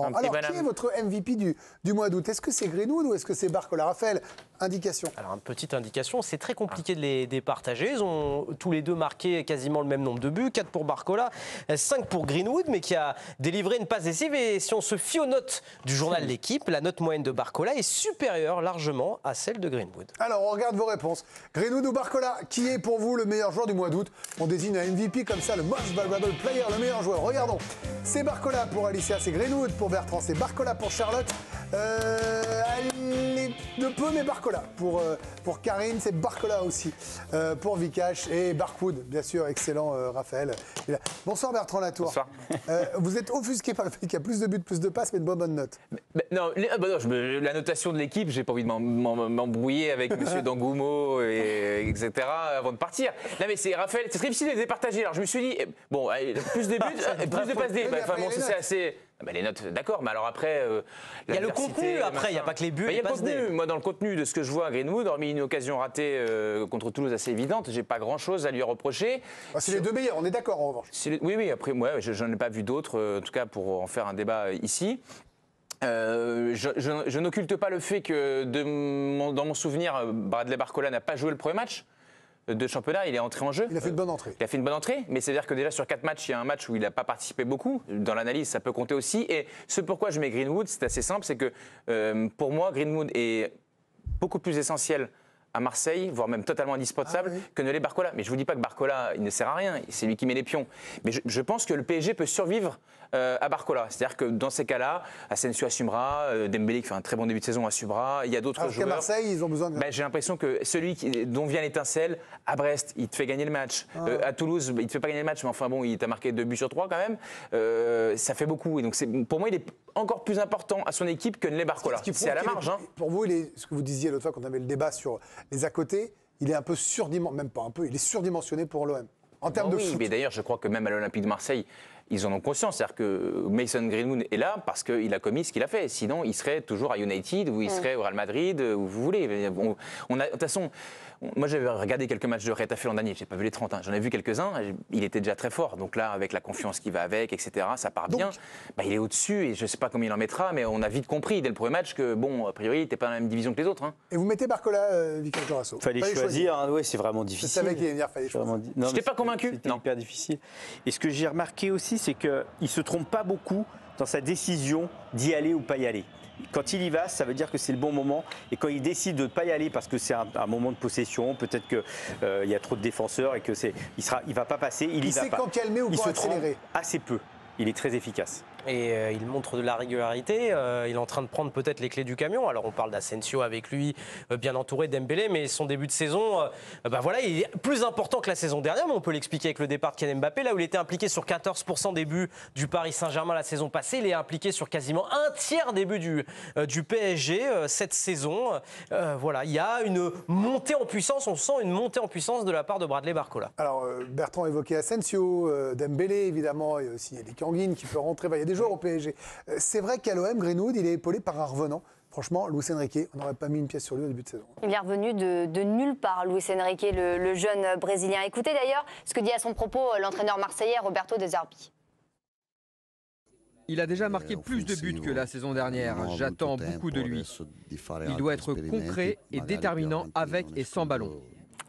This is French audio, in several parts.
Bertrand. Alors, qui est votre MVP du mois d'août? Est-ce que c'est Greenwood ou est-ce que c'est Barcola? Raphaël, indication. Alors, une petite indication, c'est très compliqué de les départager. Ils ont tous les deux marqué quasiment le même nombre de buts, 4 pour Barcola, 5 pour Greenwood, mais qui a délivré une passe décisive. Et si on se fie aux notes du journal L'Équipe, la note moyenne de Barcola est supérieure largement à celle de Greenwood. Alors, on regarde vos réponses. Greenwood ou Barcola, qui est pour vous le meilleur joueur du mois d'août? On désigne un MVP comme ça, le most valuable player, le meilleur joueur. Regardons. C'est Barcola pour Alicia, c'est Greenwood pour Bertrand, c'est Barcola pour Charlotte. Elle est de peu, mais Barcola. Pour Karine, c'est Barcola aussi. Pour Vikash et Barkwood, bien sûr, excellent Raphaël. Bonsoir Bertrand Latour. Bonsoir. Vous êtes offusqué par le fait qu'il y a plus de buts, plus de passes, mais de bonnes notes. Non, la notation de l'équipe, j'ai pas envie de m'embrouiller avec M. Dangoumo, etc. avant de partir. Non mais c'est Raphaël, c'est très difficile de les départager. Alors je me suis dit, bon, plus de buts, plus de passes D. Enfin bon, c'est assez... les notes, d'accord, mais alors après... il y a le contenu, après, il n'y a pas que les buts. Il y a le contenu. Moi, dans le contenu de ce que je vois à Greenwood, hormis une occasion ratée contre Toulouse assez évidente, j'ai pas grand-chose à lui reprocher. C'est les deux meilleurs, on est d'accord en revanche. Oui, après, moi, j'en ai pas vu d'autres, en tout cas pour en faire un débat ici. Je n'occulte pas le fait que, dans mon souvenir, Bradley Barcola n'a pas joué le premier match de championnat, il est entré en jeu. Il a fait une bonne entrée. Il a fait une bonne entrée, mais c'est-à-dire que déjà sur 4 matchs, il y a un match où il n'a pas participé beaucoup. Dans l'analyse, ça peut compter aussi. Et ce pourquoi je mets Greenwood, c'est assez simple, c'est que pour moi, Greenwood est beaucoup plus essentiel à Marseille, voire même totalement indispensable, que ne l'est Barcola. Mais je ne vous dis pas que Barcola, il ne sert à rien, c'est lui qui met les pions. Mais je pense que le PSG peut survivre à Barcola. C'est-à-dire que dans ces cas-là, Asensio assumera, Dembélé qui fait un très bon début de saison assumera, il y a d'autres joueurs. Qu'à Marseille, ils ont besoin de... J'ai l'impression que celui dont vient l'étincelle, à Brest, il te fait gagner le match. À Toulouse, il te fait pas gagner le match, mais enfin bon, il t'a marqué 2 buts sur 3 quand même. Ça fait beaucoup. Et donc pour moi, il est encore plus important à son équipe que ne l'est Barcola. C'est à la marge. Pour vous, ce que vous disiez l'autre fois quand on avait le débat sur les à côté, il est un peu surdimensionné, même pas un peu, il est surdimensionné pour l'OM. En termes de foot. Mais d'ailleurs, je crois que même à l'Olympique de Marseille, ils en ont conscience. C'est-à-dire que Mason Greenwood est là parce qu'il a commis ce qu'il a fait. Sinon, il serait toujours à United ou il serait au Real Madrid, où vous voulez. De toute façon, moi j'avais regardé quelques matchs de Retafe l'an dernier. J'ai pas vu les 30. J'en ai vu quelques-uns. Il était déjà très fort. Donc là, avec la confiance qui va avec, etc., ça part bien. Il est au-dessus et je sais pas combien il en mettra, mais on a vite compris dès le premier match que, bon, a priori, il n'était pas dans la même division que les autres. Et vous mettez Barcola, Vikash Dorasso. Fallait choisir. Oui, c'est vraiment difficile. Je savais qu'il allait dire fallait choisir. Je n'étais pas convaincu. C'était hyper difficile. Et ce que j'ai remarqué aussi, c'est qu'il ne se trompe pas beaucoup dans sa décision d'y aller ou pas y aller. Quand il y va, ça veut dire que c'est le bon moment. Et quand il décide de ne pas y aller parce que c'est un moment de possession, peut-être qu'il y a trop de défenseurs et qu'il ne va pas passer, il y va pas. Il sait quand calmer ou quand accélérer. Assez peu. Il est très efficace. Et il montre de la régularité, il est en train de prendre peut-être les clés du camion. Alors on parle d'Asensio avec lui, bien entouré Dembélé, mais son début de saison, voilà, il est plus important que la saison dernière, mais on peut l'expliquer avec le départ de Kylian Mbappé, là où il était impliqué sur 14% des buts du Paris Saint-Germain la saison passée, il est impliqué sur quasiment un tiers des buts du PSG cette saison. Voilà, il y a une montée en puissance, on sent une montée en puissance de la part de Bradley Barcola. Alors Bertrand évoquait Asensio, Dembélé évidemment, il y a aussi Eli Kangin qui peut rentrer, il y a des joueurs au PSG. C'est vrai qu'à l'OM, Greenwood, il est épaulé par un revenant. Franchement, Luis Enrique, on n'aurait pas mis une pièce sur lui au début de saison. Il est revenu de nulle part, Luis Enrique, le jeune Brésilien. Écoutez d'ailleurs ce que dit à son propos l'entraîneur marseillais Roberto De Zerbi. Il a déjà marqué plus de buts que la saison dernière. J'attends beaucoup de lui. Il doit être concret et déterminant avec et sans ballon.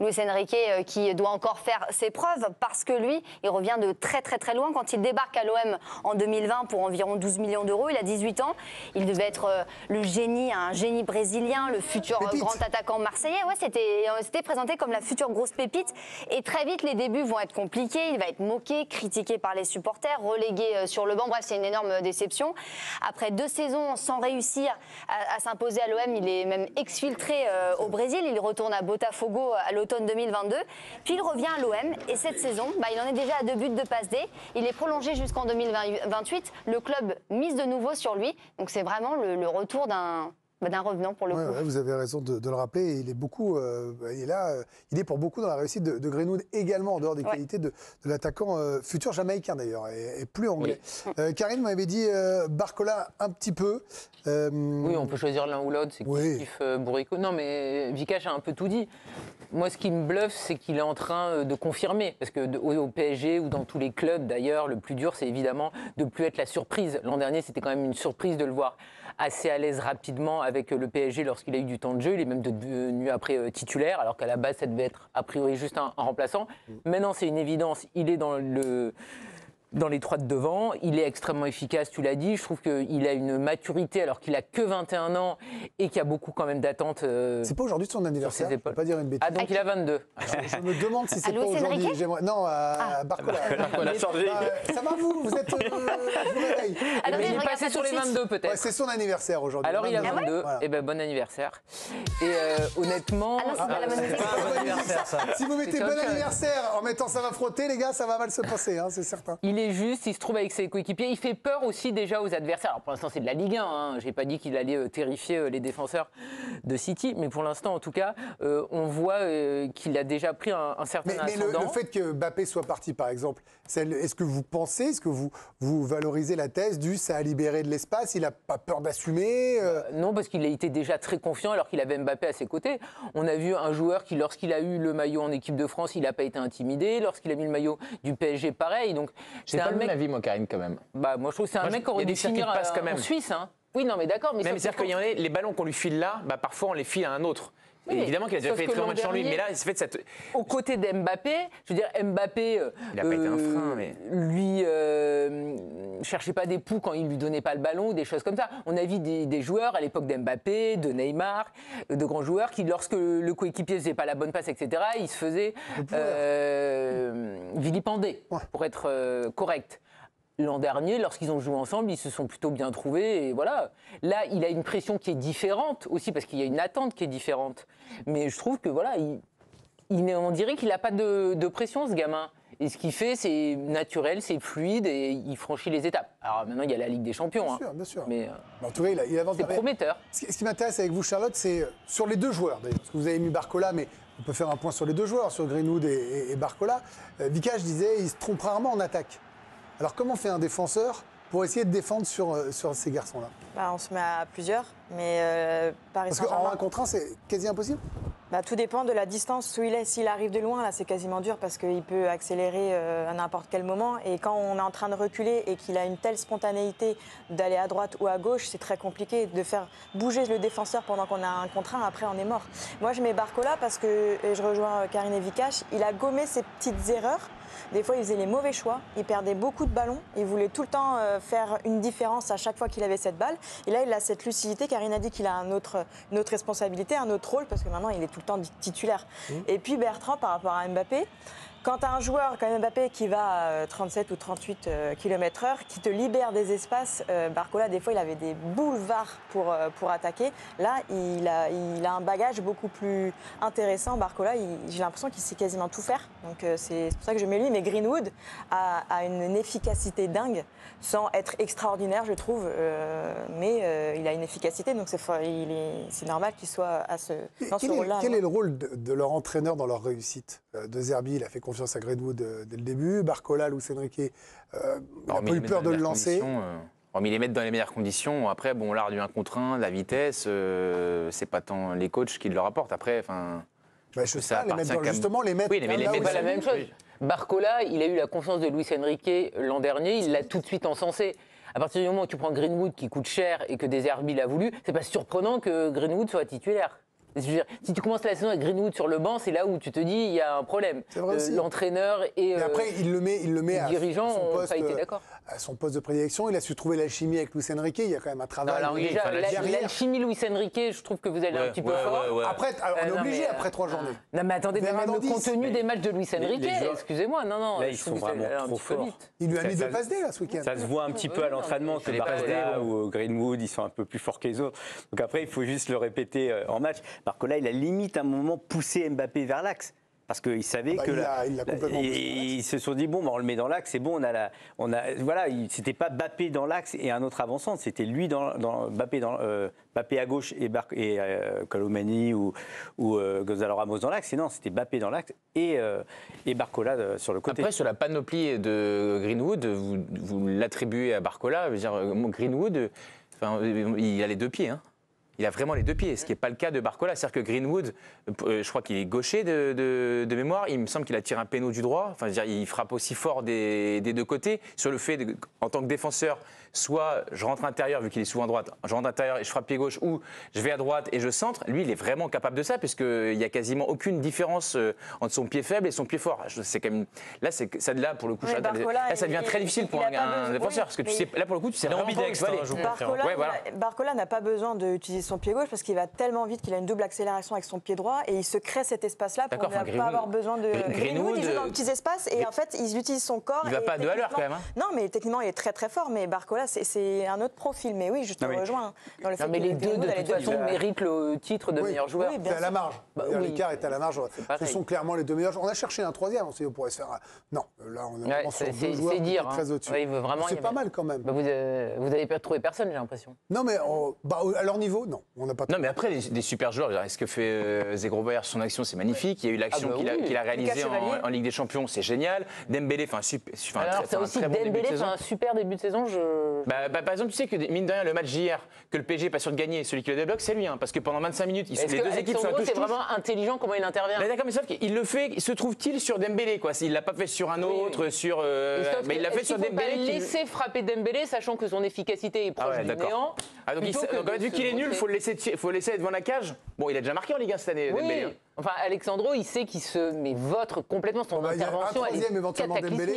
Luis Enrique qui doit encore faire ses preuves parce que lui, il revient de très très très loin. Quand il débarque à l'OM en 2020 pour environ 12 millions d'euros, il a 18 ans. Il devait être le génie, un génie brésilien, le futur grand attaquant marseillais. Ouais, c'était présenté comme la future grosse pépite. Et très vite, les débuts vont être compliqués. Il va être moqué, critiqué par les supporters, relégué sur le banc. Bref, c'est une énorme déception. Après 2 saisons sans réussir à s'imposer à l'OM, il est même exfiltré au Brésil. Il retourne à Botafogo à l'automne 2022, puis il revient à l'OM et cette saison, il en est déjà à 2 buts de passe D. Il est prolongé jusqu'en 2028. Le club mise de nouveau sur lui, donc c'est vraiment le retour d'un d'un revenant pour le coup. Ouais, vous avez raison de le rappeler. Il est beaucoup, il est là, il est pour beaucoup dans la réussite de Greenwood également, en dehors des qualités de l'attaquant futur jamaïcain d'ailleurs, et plus anglais. Karine m'avait dit Barcola un petit peu. Oui, on peut choisir l'un ou l'autre, c'est kiff bourricot. Non, mais Vikash a un peu tout dit. Moi, ce qui me bluffe, c'est qu'il est en train de confirmer. Parce que au PSG ou dans tous les clubs, d'ailleurs, le plus dur, c'est évidemment de ne plus être la surprise. L'an dernier, c'était quand même une surprise de le voir assez à l'aise rapidement avec le PSG lorsqu'il a eu du temps de jeu. Il est même devenu après titulaire, alors qu'à la base, ça devait être a priori juste un remplaçant. Maintenant, c'est une évidence. Il est dans les trois de devant, il est extrêmement efficace, tu l'as dit. Je trouve qu'il a une maturité alors qu'il a que 21 ans et qu'il y a beaucoup quand même d'attentes. C'est pas aujourd'hui son anniversaire, je ne peux pas dire une bêtise. Ah, donc il a 22. Je me demande si c'est pas aujourd'hui. Non, à Barcola. Il a changé. Ça va vous êtes... je vous réveille. Alors, Il est passé sur les 22 peut-être. Ouais, c'est son anniversaire aujourd'hui. Alors il a 22, Voilà. et ben bon anniversaire. Et honnêtement... Ah non, c'est pas la bonne musique. C'est pas un bon anniversaire, ça. Si vous mettez C'est bon autre chose. anniversaire en mettant ça va frotter, les gars, ça va mal se passer, hein, c'est certain. Il est juste, il se trouve avec ses coéquipiers. Il fait peur aussi déjà aux adversaires. Alors pour l'instant, c'est de la Ligue 1. Hein. Je n'ai pas dit qu'il allait terrifier les défenseurs de City. Mais pour l'instant, en tout cas, on voit qu'il a déjà pris un certain ascendant. Le fait que Mbappé soit parti, par exemple, est-ce que vous pensez, est-ce que vous valorisez la thèse du ça a libéré de l'espace, il n'a pas peur d'assumer Non, parce qu'il a été déjà très confiant alors qu'il avait Mbappé à ses côtés. On a vu un joueur qui, lorsqu'il a eu le maillot en équipe de France, il n'a pas été intimidé. Lorsqu'il a mis le maillot du PSG, pareil. Donc, C'est pas le même avis, moi, Karine, quand même. Bah, moi, je trouve que c'est un mec qui aurait dû finir quand même. en Suisse. Hein. Oui, non, mais d'accord. Mais Même c'est-à-dire qu'il y en a les ballons qu'on lui file là, bah, parfois on les file à un autre. Oui, Et évidemment qu'il a déjà sauf fait que très l'an match en lui, dernier, mais là, c'est fait cette. Aux côtés d'Mbappé, je veux dire, Mbappé, Il a pas été un frein, mais. lui cherchait pas des poux quand il lui donnait pas le ballon, des choses comme ça. On a vu des joueurs à l'époque d'Mbappé, de Neymar, de grands joueurs qui, lorsque le coéquipier faisait pas la bonne passe, etc., ils se faisaient vilipender, pour être correct. L'an dernier, lorsqu'ils ont joué ensemble, ils se sont plutôt bien trouvés. Et voilà. Là, il a une pression qui est différente aussi, parce qu'il y a une attente qui est différente. Mais je trouve que voilà, on dirait qu'il n'a pas de pression, ce gamin. Et ce qu'il fait, c'est naturel, c'est fluide et il franchit les étapes. Alors maintenant, il y a la Ligue des Champions. Bien sûr. Mais En tout cas, il avance. c'est prometteur. Ce qui m'intéresse avec vous, Charlotte, c'est sur les deux joueurs, d'ailleurs. Parce que vous avez mis Barcola, mais on peut faire un point sur les deux joueurs, sur Greenwood et Barcola. Vikash disait, il se trompe rarement en attaque. Alors comment fait un défenseur pour essayer de défendre sur ces garçons-là? On se met à plusieurs, mais Paris Parce qu'en Saint-Germain... 1 contre 1, c'est quasi impossible. Tout dépend de la distance où il est. S'il arrive de loin, là, c'est quasiment dur parce qu'il peut accélérer à n'importe quel moment. Et quand on est en train de reculer et qu'il a une telle spontanéité d'aller à droite ou à gauche, c'est très compliqué de faire bouger le défenseur pendant qu'on a un contre 1. Après, on est mort. Moi, je mets Barcola parce que, et je rejoins Karine et Vikash, il a gommé ses petites erreurs. Des fois, il faisait les mauvais choix, il perdait beaucoup de ballons, il voulait tout le temps faire une différence à chaque fois qu'il avait cette balle. Et là, il a cette lucidité. Karine a dit qu'il a une autre responsabilité, un autre rôle, parce que maintenant, il est tout le temps titulaire. Et puis Bertrand, par rapport à Mbappé, quand tu as un joueur comme Mbappé qui va à 37 ou 38 km/h, qui te libère des espaces, Barcola, des fois, il avait des boulevards pour attaquer. Là, il a un bagage beaucoup plus intéressant. Barcola, j'ai l'impression qu'il sait quasiment tout faire. Donc, c'est pour ça que je mets lui. Mais Greenwood a une efficacité dingue, sans être extraordinaire, je trouve. Mais il a une efficacité, donc c'est normal qu'il soit dans ce rôle-là. Quel est le rôle de leur entraîneur dans leur réussite? De Zerbi, il a fait confiance à Greenwood dès le début. Barcola, Luis Enrique n'a pas eu peur de le lancer. Hormis les mettre dans les meilleures conditions. Après, bon, l'art du 1 contre 1, la vitesse, c'est pas tant les coachs qui le rapportent. Après, je sais pas, justement, les mettre. Oui, mais les C'est mettre pas la même chose. Barcola, il a eu la confiance de Luis Enrique l'an dernier, il l'a tout de suite encensé. À partir du moment où tu prends Greenwood qui coûte cher et que De Zerbi l'a voulu, c'est pas surprenant que Greenwood soit titulaire. Je veux dire, si tu commences la saison avec Greenwood sur le banc, c'est là où tu te dis il y a un problème. L'entraîneur et après, il le met les dirigeants n'ont pas été d'accord. À son poste de prédilection, il a su trouver l'alchimie avec Luis Enrique. Il y a quand même un travail. L'alchimie Luis Enrique, je trouve que vous allez un petit peu fort. Après, on est obligé après 3 journées. Non, mais attendez, même le contenu des matchs de Luis Enrique, excusez-moi, non. Là, ils sont vraiment trop forts. Il lui a mis 2 passes D là ce week-end. Ça se voit un petit peu à l'entraînement que Barcola ou Greenwood, ils sont un peu plus forts que les autres. Donc après, il faut juste le répéter en match. Barcola, il a limite à un moment poussé Mbappé vers l'axe. Parce qu'ils savaient que ils se sont dit bon, on le met dans l'axe, c'est bon, voilà, c'était pas Mbappé dans l'axe et un autre avant-centre, c'était lui Mbappé à gauche et Colomani ou Gonzalo Ramos dans l'axe. Non, c'était Mbappé dans l'axe et Barcola sur le côté. Après, sur la panoplie de Greenwood, vous l'attribuez à Barcola. Je veux dire, Greenwood, il a les deux pieds. Hein. Il a vraiment les deux pieds, ce qui n'est pas le cas de Barcola. C'est-à-dire que Greenwood, je crois qu'il est gaucher de mémoire. Il me semble qu'il a tiré un péno du droit. Enfin, je veux dire, il frappe aussi fort des deux côtés. Sur le fait, en tant que défenseur, soit je rentre intérieur, vu qu'il est souvent à droite, je rentre intérieur et je frappe pied gauche, ou je vais à droite et je centre. Lui, il est vraiment capable de ça, puisqu'il n'y a quasiment aucune différence entre son pied faible et son pied fort. C'est quand même, là, pour le coup, là, ça devient très difficile pour un défenseur. Parce que tu sais, là, pour le coup, tu sais vraiment Barcola n'a pas besoin d'utiliser son pied gauche parce qu'il va tellement vite qu'il a une double accélération avec son pied droit et il se crée cet espace-là pour ne pas avoir besoin de. Greenwood, il joue dans de petits espaces et en fait, il utilise son corps. Il va pas à 2 à l'heure quand même. Non, mais techniquement, il est très très fort. Mais Barcola, c'est un autre profil. Mais oui, je te rejoins dans le fait que les deux, de toute façon, méritent le titre de meilleur joueur. C'est à la marge. L'écart est à la marge. Ce sont clairement les deux meilleurs. On a cherché un troisième. On s'est dit, on pourrait se faire. Non, là, on est sur deux joueurs très au-dessus. C'est pas mal quand même. Vous n'avez pas trouvé personne, j'ai l'impression. Non, mais à leur niveau, non. On n'a pas. Non, mais après, des super joueurs, ce que fait Zegrova, son action, c'est magnifique. Il y a eu l'action qu'il a réalisée en Ligue des Champions, c'est génial. Dembélé, alors, c'est aussi Dembélé fait un super début de saison. Par exemple, tu sais que, mine de rien, le match d'hier, que le PSG n'est pas sûr de gagner, celui qui le débloque, c'est lui. Parce que pendant 25 minutes, les deux équipes sont à touche. C'est vraiment intelligent comment il intervient. D'accord, mais sauf qu'il le fait, se trouve-t-il sur Dembélé, quoi. Il ne l'a pas fait sur un autre, mais il l'a fait sur Dembélé. Il faut laisser frapper Dembélé, sachant que son efficacité est proche du néant. Donc, vu qu'il est nul, il faut le laisser être devant la cage. Bon, il a déjà marqué en Ligue 1 cette année, Dembélé. Enfin, Alexandro, il sait qu'il se vautre complètement. Son intervention, elle est cataclysmique.